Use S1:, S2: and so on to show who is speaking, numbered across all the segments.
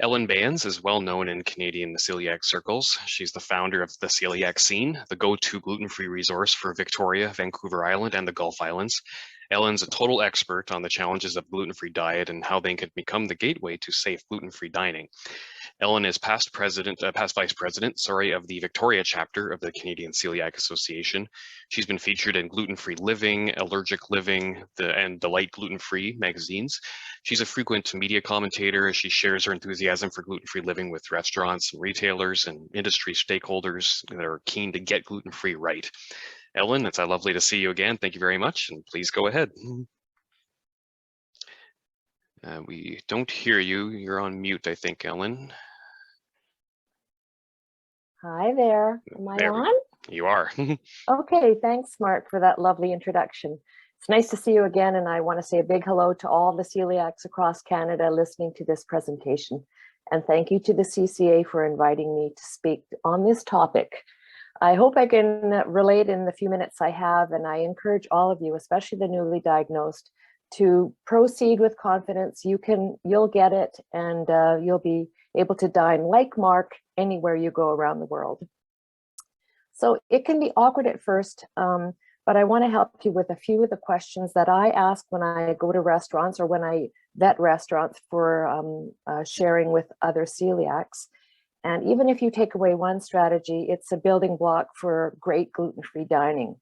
S1: Ellen Bayens is well known in Canadian celiac circles. She's the founder of the Celiac Scene, the go-to gluten-free resource for Victoria, Vancouver Island, and the Gulf Islands. Ellen's a total expert on the challenges of gluten-free diet and how they can become the gateway to safe gluten-free dining. Ellen is past vice president, of the Victoria chapter of the Canadian Celiac Association. She's been featured in Gluten-Free Living, Allergic Living, and Delight Gluten-Free magazines. She's a frequent media commentator as she shares her enthusiasm for gluten-free living with restaurants and retailers and industry stakeholders that are keen to get gluten-free right. Ellen, it's lovely to see you again. Thank you very much, and please go ahead. We don't hear you. You're on mute, I think, Ellen.
S2: Hi there. Am I on?
S1: You are.
S2: Okay, thanks, Mark, for that lovely introduction. It's nice to see you again, and I want to say a big hello to all the celiacs across Canada listening to this presentation. And thank you to the CCA for inviting me to speak on this topic. I hope I can relate in the few minutes I have, and I encourage all of you, especially the newly diagnosed, to proceed with confidence. You'll get it, and you'll be able to dine like Mark anywhere you go around the world. So it can be awkward at first, but I want to help you with a few of the questions that I ask when I go to restaurants or when I vet restaurants for sharing with other celiacs. And even if you take away one strategy, it's a building block for great gluten-free dining.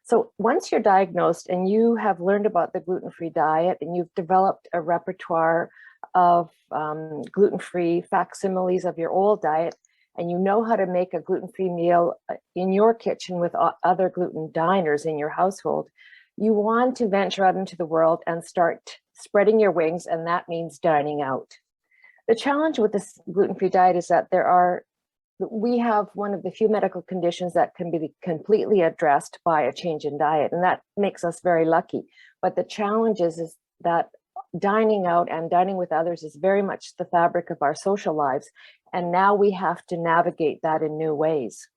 S2: So once you're diagnosed and you have learned about the gluten-free diet and you've developed a repertoire of gluten-free facsimiles of your old diet, and you know how to make a gluten-free meal in your kitchen with other gluten diners in your household, you want to venture out into the world and start spreading your wings, and that means dining out. The challenge with this gluten-free diet is that we have one of the few medical conditions that can be completely addressed by a change in diet, and that makes us very lucky. But the challenge is that dining out and dining with others is very much the fabric of our social lives, and now we have to navigate that in new ways.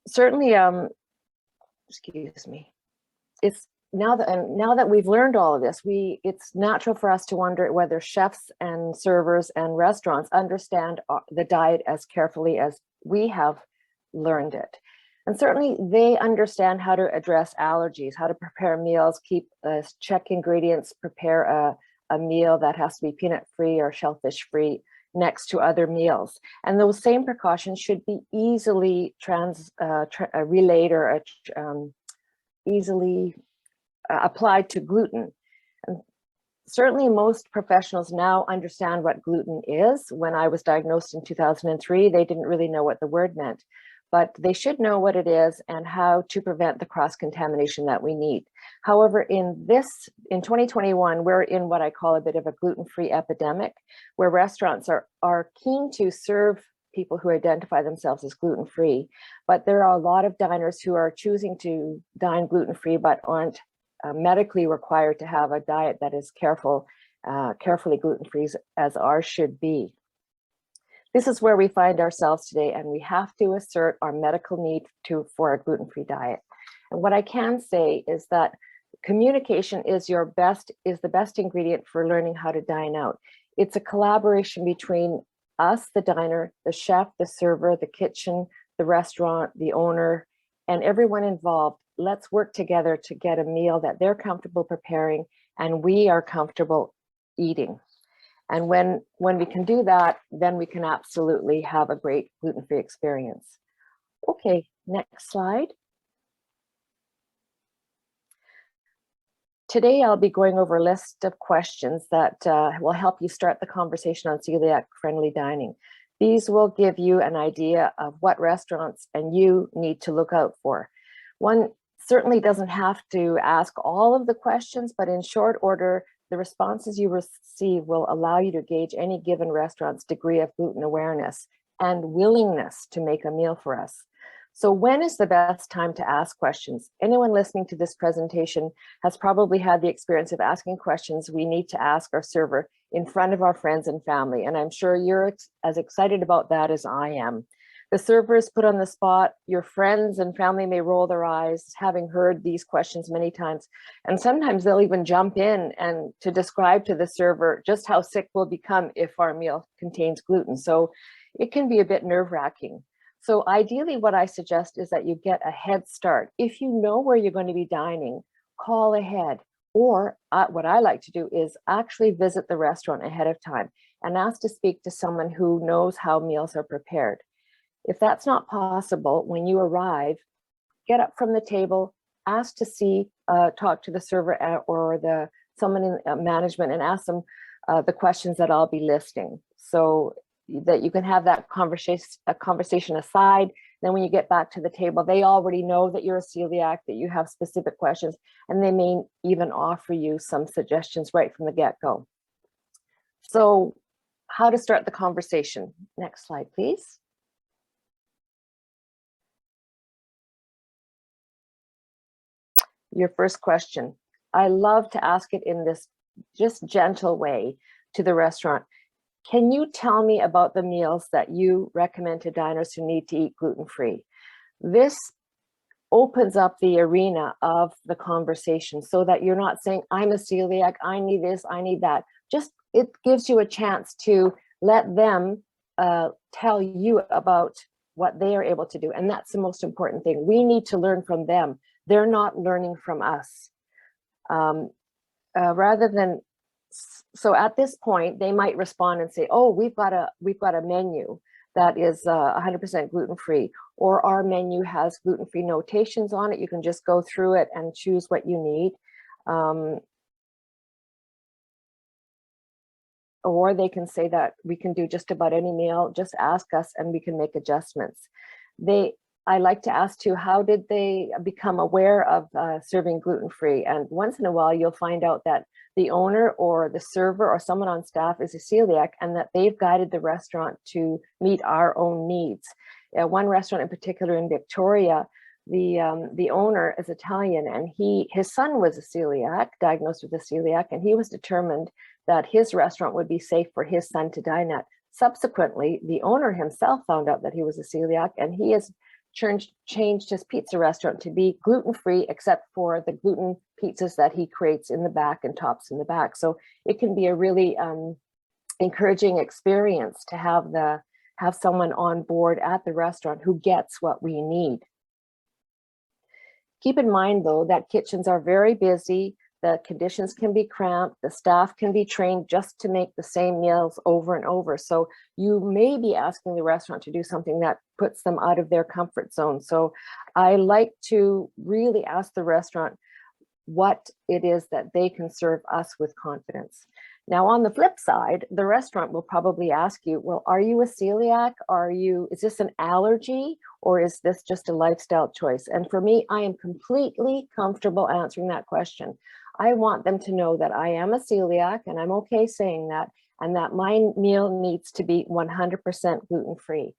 S2: Certainly, excuse me, it's now that we've learned all of this, it's natural for us to wonder whether chefs and servers and restaurants understand the diet as carefully as we have learned it. And certainly they understand how to address allergies, how to prepare meals, check ingredients, prepare a meal that has to be peanut-free or shellfish-free next to other meals. And those same precautions should be easily relayed or easily applied to gluten. And certainly most professionals now understand what gluten is. When I was diagnosed in 2003, they didn't really know what the word meant, but they should know what it is and how to prevent the cross-contamination that we need. However, in 2021, we're in what I call a bit of a gluten-free epidemic, where restaurants are keen to serve people who identify themselves as gluten-free, but there are a lot of diners who are choosing to dine gluten-free but aren't medically required to have a diet that is carefully gluten-free as ours should be. This is where we find ourselves today, and we have to assert our medical need for a gluten-free diet. And what I can say is that communication is the best ingredient for learning how to dine out. It's a collaboration between us, the diner, the chef, the server, the kitchen, the restaurant, the owner, and everyone involved. Let's work together to get a meal that they're comfortable preparing and we are comfortable eating. And when we can do that, then we can absolutely have a great gluten-free experience. Okay, next slide. Today, I'll be going over a list of questions that will help you start the conversation on celiac-friendly dining. These will give you an idea of what restaurants and you need to look out for. One certainly doesn't have to ask all of the questions, but in short order, the responses you receive will allow you to gauge any given restaurant's degree of gluten awareness and willingness to make a meal for us. So when is the best time to ask questions? Anyone listening to this presentation has probably had the experience of asking questions we need to ask our server in front of our friends and family, and I'm sure you're as excited about that as I am. The server is put on the spot. Your friends and family may roll their eyes, having heard these questions many times. And sometimes they'll even jump in and to describe to the server just how sick we'll become if our meal contains gluten. So it can be a bit nerve-wracking. So ideally, what I suggest is that you get a head start. If you know where you're going to be dining, call ahead. Or what I like to do is actually visit the restaurant ahead of time and ask to speak to someone who knows how meals are prepared. If that's not possible, when you arrive, get up from the table, ask to see, talk to the server or someone in management and ask them the questions that I'll be listing, so that you can have that conversation aside. Then when you get back to the table, they already know that you're a celiac, that you have specific questions, and they may even offer you some suggestions right from the get-go. So how to start the conversation. Next slide, please. Your first question. I love to ask it in this just gentle way to the restaurant. Can you tell me about the meals that you recommend to diners who need to eat gluten-free? This opens up the arena of the conversation so that you're not saying, I'm a celiac, I need this, I need that. Just, it gives you a chance to let them tell you about what they are able to do. And that's the most important thing. We need to learn from them. They're not learning from us. Rather than, so at this point, they might respond and say, oh, we've got a menu that is 100% gluten-free, or our menu has gluten-free notations on it. You can just go through it and choose what you need. Or they can say that we can do just about any meal, just ask us and we can make adjustments. I like to ask too, how did they become aware of serving gluten-free? And once in a while, you'll find out that the owner or the server or someone on staff is a celiac and that they've guided the restaurant to meet our own needs. One restaurant in particular in Victoria, the owner is Italian, and his son was a celiac, diagnosed with a celiac, and he was determined that his restaurant would be safe for his son to dine at. Subsequently, the owner himself found out that he was a celiac, and he has changed his pizza restaurant to be gluten-free, except for the gluten pizzas that he creates in the back and tops in the back. So it can be a really encouraging experience to have someone on board at the restaurant who gets what we need. Keep in mind, though, that kitchens are very busy. The conditions can be cramped. The staff can be trained just to make the same meals over and over. So you may be asking the restaurant to do something that puts them out of their comfort zone. So I like to really ask the restaurant what it is that they can serve us with confidence. Now, on the flip side, the restaurant will probably ask you, well, are you a celiac? Is this an allergy, or is this just a lifestyle choice? And for me, I am completely comfortable answering that question. I want them to know that I am a celiac, and I'm okay saying that, and that my meal needs to be 100% gluten-free.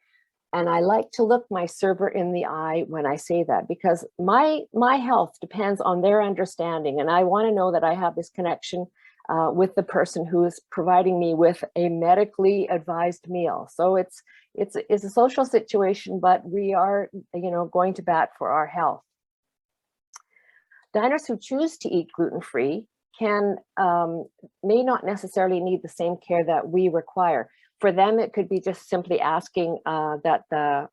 S2: And I like to look my server in the eye when I say that, because my health depends on their understanding. And I want to know that I have this connection with the person who is providing me with a medically advised meal. So it's a social situation, but we are, going to bat for our health. Diners who choose to eat gluten-free may not necessarily need the same care that we require. For them, it could be just simply asking that the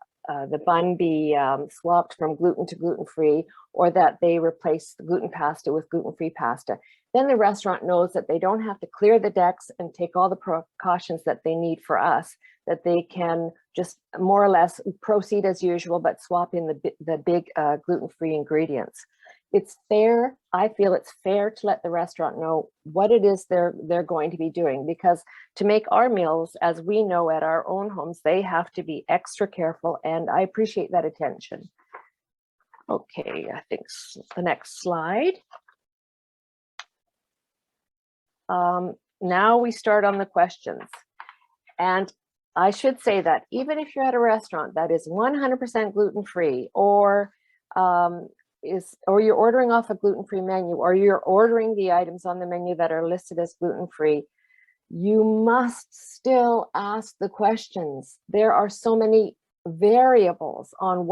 S2: bun be swapped from gluten to gluten-free, or that they replace the gluten pasta with gluten-free pasta. Then the restaurant knows that they don't have to clear the decks and take all the precautions that they need for us, that they can just more or less proceed as usual, but swap in the big gluten-free ingredients. It's fair. I feel it's fair to let the restaurant know what it is they're going to be doing, because to make our meals, as we know at our own homes, they have to be extra careful, and I appreciate that attention. Okay, I think the next slide. Now we start on the questions. And I should say that even if you're at a restaurant that is 100% gluten-free, or you're ordering off a gluten-free menu, or you're ordering the items on the menu that are listed as gluten-free, you must still ask the questions. There are so many variables on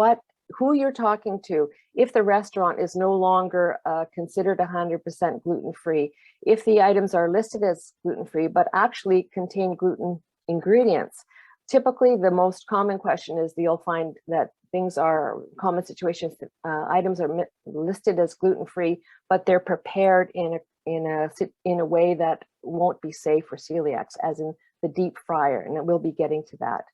S2: who you're talking to, if the restaurant is no longer considered 100% gluten-free, if the items are listed as gluten-free but actually contain gluten ingredients. Typically, the most common question is you'll find that common situations, items are listed as gluten-free, but they're prepared in a way that won't be safe for celiacs, as in the deep fryer, and we'll be getting to that.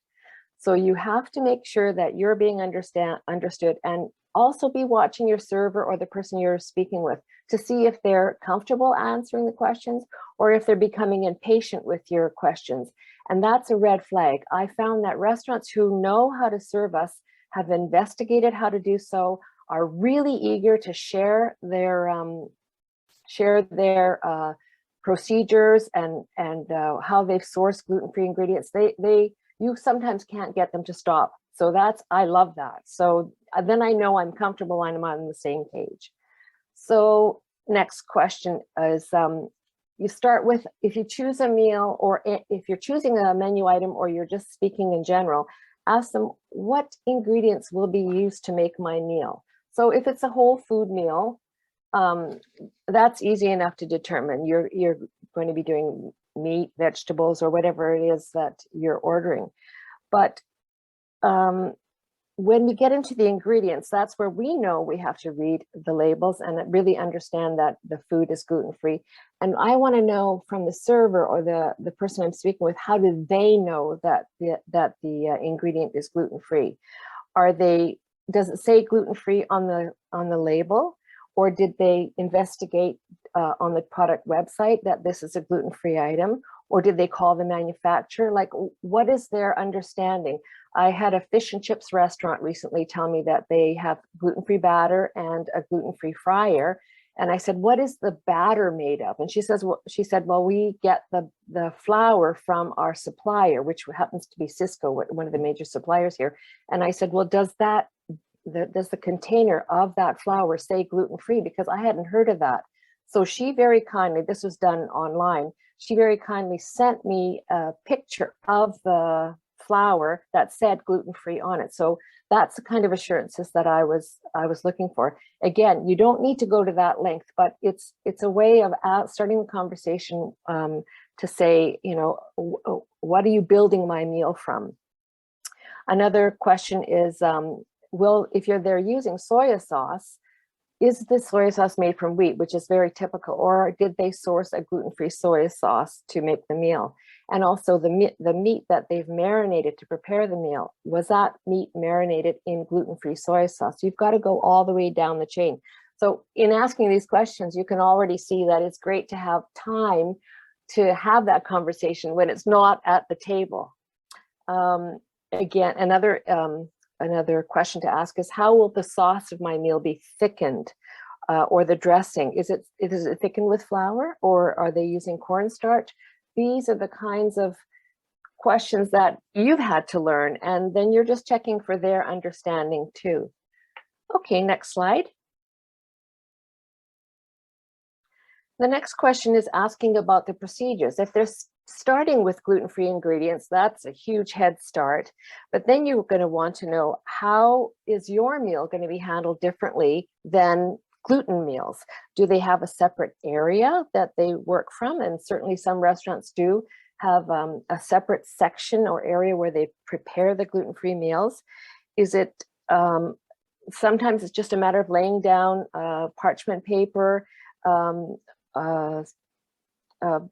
S2: So you have to make sure that you're being understood, and also be watching your server or the person you're speaking with to see if they're comfortable answering the questions or if they're becoming impatient with your questions. And that's a red flag. I found that restaurants who know how to serve us, have investigated how to do so, are really eager to share their procedures and how they've sourced gluten-free ingredients. You sometimes can't get them to stop. So I love that. So then I know I'm comfortable and I'm on the same page. So next question is, you start with, if you choose a meal, or if you're choosing a menu item, or you're just speaking in general, ask them, what ingredients will be used to make my meal? So if it's a whole food meal, that's easy enough to determine. You're going to be doing meat, vegetables, or whatever it is that you're ordering. But when we get into the ingredients, that's where we know we have to read the labels and really understand that the food is gluten-free. And I want to know from the server or the person I'm speaking with, how do they know that the ingredient is gluten-free? Does it say gluten-free on the label? Or did they investigate on the product website that this is a gluten-free item? Or did they call the manufacturer? Like, what is their understanding? I had a fish and chips restaurant recently tell me that they have gluten-free batter and a gluten-free fryer. And I said, what is the batter made of? And she said, well, we get the flour from our supplier, which happens to be Cisco, one of the major suppliers here. And I said, well, does the container of that flour say gluten-free? Because I hadn't heard of that. So she very kindly, this was done online, she very kindly sent me a picture of the flour that said gluten-free on it. So that's the kind of assurances that I was looking for. Again, you don't need to go to that length, but it's a way of starting the conversation to say, what are you building my meal from? Another question is, if they're using soya sauce, is the soy sauce made from wheat, which is very typical, or did they source a gluten-free soy sauce to make the meal? And also the meat that they've marinated to prepare the meal, was that meat marinated in gluten-free soy sauce? You've got to go all the way down the chain. So in asking these questions, you can already see that it's great to have time to have that conversation when it's not at the table. Again, another question to ask is, how will the sauce of my meal be thickened, or the dressing? Is it thickened with flour, or are they using cornstarch? These are the kinds of questions that you've had to learn, and then you're just checking for their understanding too. Okay, next slide. The next question is asking about the procedures. If they're starting with gluten-free ingredients, that's a huge head start. But then you're going to want to know, how is your meal going to be handled differently than gluten meals? Do they have a separate area that they work from? And certainly some restaurants do have a separate section or area where they prepare the gluten-free meals. Is it, sometimes it's just a matter of laying down parchment paper,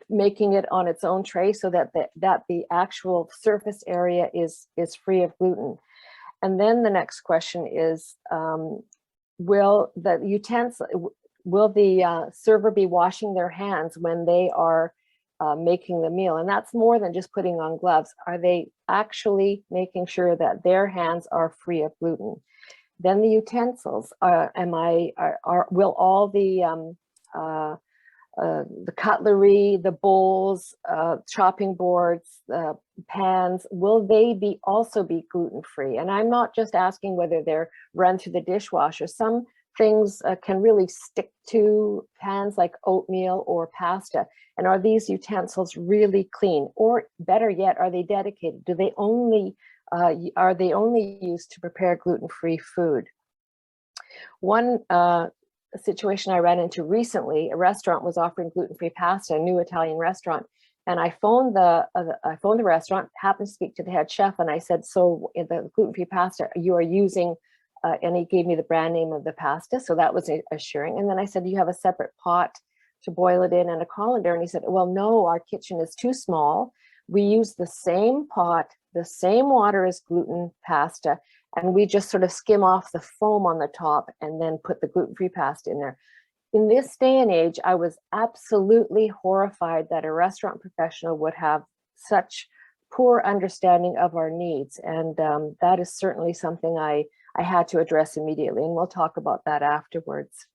S2: making it on its own tray so that the actual surface area is free of gluten. And then the next question is, will the server be washing their hands when they are making the meal? And that's more than just putting on gloves. Are they actually making sure that their hands are free of gluten? Then the utensils, will all the cutlery, the bowls, chopping boards, pans, will they also be gluten-free? And I'm not just asking whether they're run through the dishwasher. Some things can really stick to pans, like oatmeal or pasta. And are these utensils really clean? Or better yet, are they dedicated? Do they only are they only used to prepare gluten-free food? One situation I ran into recently, a restaurant was offering gluten-free pasta, a new Italian restaurant. And I phoned the restaurant, happened to speak to the head chef, and I said, so in the gluten-free pasta you are using, and he gave me the brand name of the pasta. So that was assuring. And then I said, you have a separate pot to boil it in and a colander. And he said, well, no, our kitchen is too small. We use the same pot, the same water as gluten pasta, and we just sort of skim off the foam on the top and then put the gluten-free pasta in there. In this day and age, I was absolutely horrified that a restaurant professional would have such poor understanding of our needs. And that is certainly something I had to address immediately, and we'll talk about that afterwards.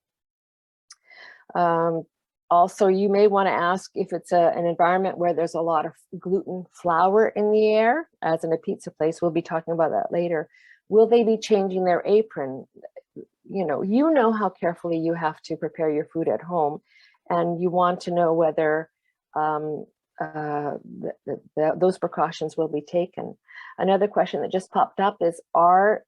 S2: Also, you may want to ask if it's an environment where there's a lot of gluten flour in the air, as in a pizza place. We'll be talking about that later. Will they be changing their apron? You know how carefully you have to prepare your food at home, and you want to know whether those precautions will be taken. Another question that just popped up is, are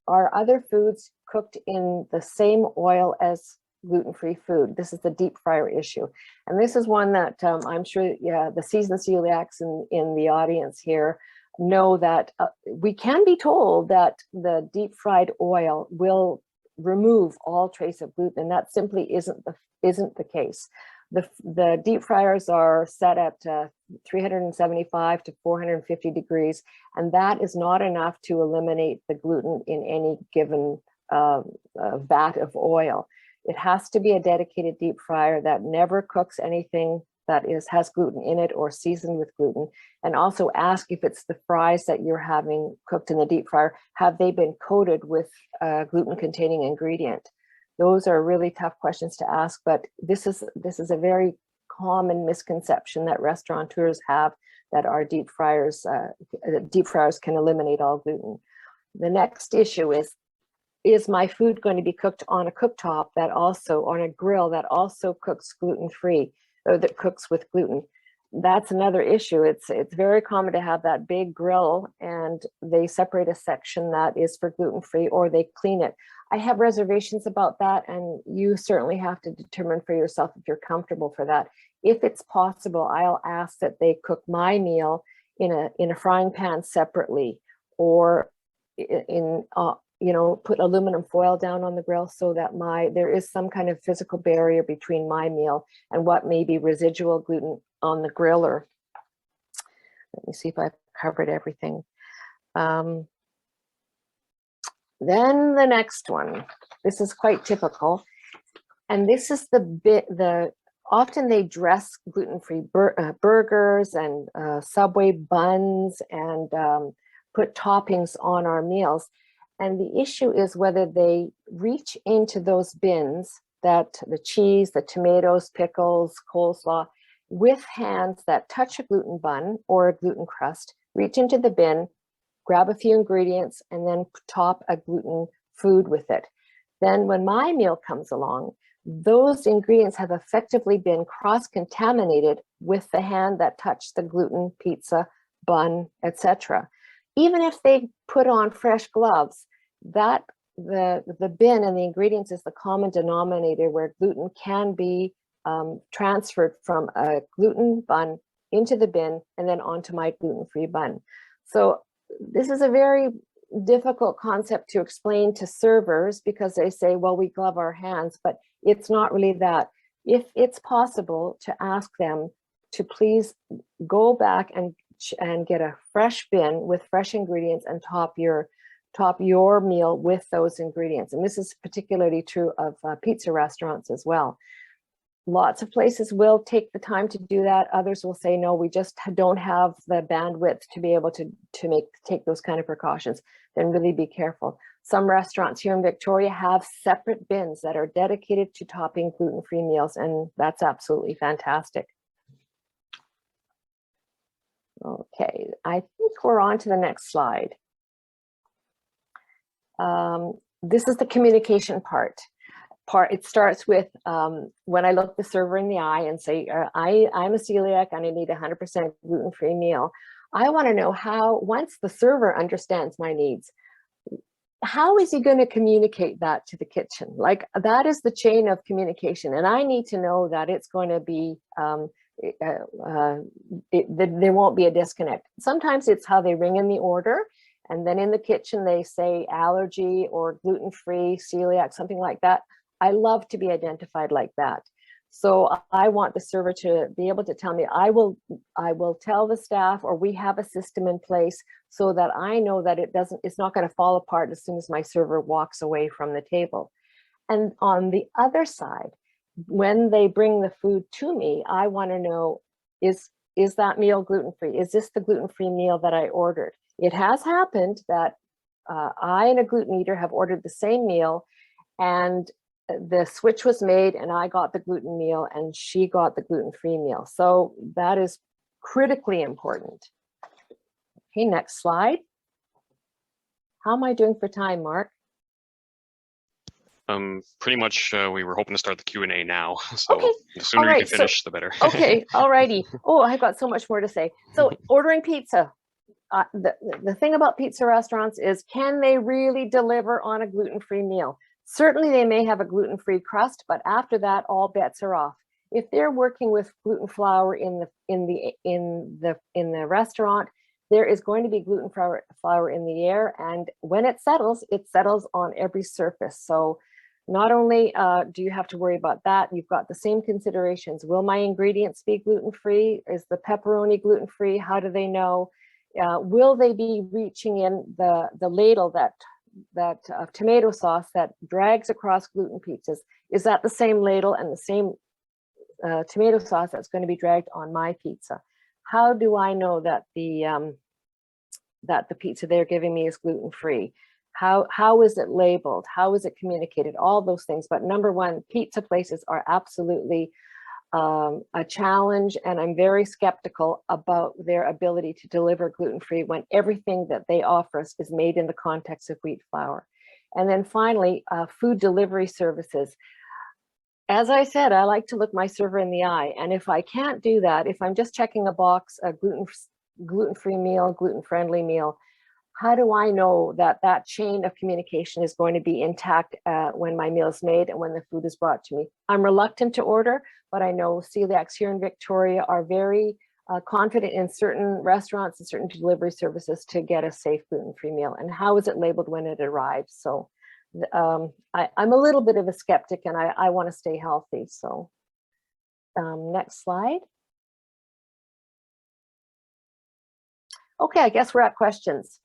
S2: other foods cooked in the same oil as gluten-free food? This is the deep fryer issue. And this is one that I'm sure the seasoned celiacs in the audience here know that we can be told that the deep fried oil will remove all trace of gluten, and that simply isn't the case. The deep fryers are set at 375 to 450 degrees, and that is not enough to eliminate the gluten in any given vat of oil. It has to be a dedicated deep fryer that never cooks anything that has gluten in it or seasoned with gluten. And also ask if it's the fries that you're having cooked in the deep fryer, have they been coated with gluten-containing ingredient? Those are really tough questions to ask, but this is a very common misconception that restaurateurs have, that our deep fryers can eliminate all gluten. The next issue is my food going to be cooked on a cooktop that also, on a grill that also cooks gluten-free, or that cooks with gluten? That's another issue. It's very common to have that big grill and they separate a section that is for gluten-free, or they clean it. I have reservations about that, and you certainly have to determine for yourself if you're comfortable for that. If it's possible, I'll ask that they cook my meal in a frying pan separately, or put aluminum foil down on the grill so that there is some kind of physical barrier between my meal and what may be residual gluten on the griller. Let me see if I've covered everything. Then the next one, this is quite typical, and this is often they dress gluten-free burgers and Subway buns and put toppings on our meals. And the issue is whether they reach into those bins, that the cheese, the tomatoes, pickles, coleslaw, with hands that touch a gluten bun or a gluten crust, reach into the bin, grab a few ingredients, and then top a gluten food with it. Then when my meal comes along, those ingredients have effectively been cross-contaminated with the hand that touched the gluten pizza, bun, etc. Even if they put on fresh gloves, that the bin and the ingredients is the common denominator where gluten can be transferred from a gluten bun into the bin and then onto my gluten-free bun. So this is a very difficult concept to explain to servers, because they say, well, we glove our hands, but it's not really that. If it's possible to ask them to please go back and get a fresh bin with fresh ingredients and top your meal with those ingredients. And this is particularly true of pizza restaurants as well. Lots of places will take the time to do that. Others will say, no, we just don't have the bandwidth to be able to take those kind of precautions. Then really be careful. Some restaurants here in Victoria have separate bins that are dedicated to topping gluten-free meals, and that's absolutely fantastic. Okay, I think we're on to the next slide. This is the communication part. It starts with when I look the server in the eye and say, I'm a celiac and I need 100% gluten-free meal. I want to know how, once the server understands my needs, how is he going to communicate that to the kitchen? Like, that is the chain of communication. And I need to know that it's going to be, there won't be a disconnect. Sometimes it's how they ring in the order. And then in the kitchen, they say allergy or gluten-free, celiac, something like that. I love to be identified like that. So I want the server to be able to tell me, I will tell the staff, or we have a system in place so that I know that it's not going to fall apart as soon as my server walks away from the table. And on the other side, when they bring the food to me, I want to know, is that meal gluten-free? Is this the gluten-free meal that I ordered? It has happened that I and a gluten eater have ordered the same meal, and the switch was made and I got the gluten meal and she got the gluten-free meal. So that is critically important. Okay, next slide. How am I doing for time, Mark?
S1: Pretty much we were hoping to start the Q&A now. So
S2: okay.
S1: the sooner you can finish, the better.
S2: Okay, all righty. Oh, I've got so much more to say. So ordering pizza. The thing about pizza restaurants is, can they really deliver on a gluten-free meal? Certainly they may have a gluten-free crust, but after that, all bets are off. If they're working with gluten flour in the restaurant, there is going to be gluten flour in the air, and when it settles on every surface. So not only do you have to worry about that, you've got the same considerations. Will my ingredients be gluten-free? Is the pepperoni gluten-free? How do they know? Will they be reaching in the ladle that tomato sauce that drags across gluten pizzas? Is that the same ladle and the same tomato sauce that's going to be dragged on my pizza? How do I know that the pizza they're giving me is gluten-free? How is it labeled? How is it communicated? All those things. But number one, pizza places are absolutely a challenge, and I'm very skeptical about their ability to deliver gluten-free when everything that they offer us is made in the context of wheat flour. And then finally, food delivery services. As I said, I like to look my server in the eye, and if I can't do that, if I'm just checking a box, a gluten-free meal, gluten-friendly meal, how do I know that that chain of communication is going to be intact when my meal is made and when the food is brought to me? I'm reluctant to order, but I know celiacs here in Victoria are very confident in certain restaurants and certain delivery services to get a safe gluten-free meal. And how is it labeled when it arrives? So I'm a little bit of a skeptic, and I want to stay healthy. So next slide. Okay, I guess we're at questions.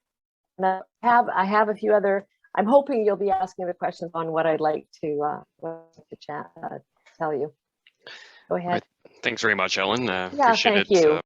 S2: And I have a few other. I'm hoping you'll be asking the questions on what I'd like to tell you. Go ahead.
S1: Right. Thanks very much, Ellen.
S2: Yeah,
S1: Appreciate
S2: thank
S1: it.
S2: you.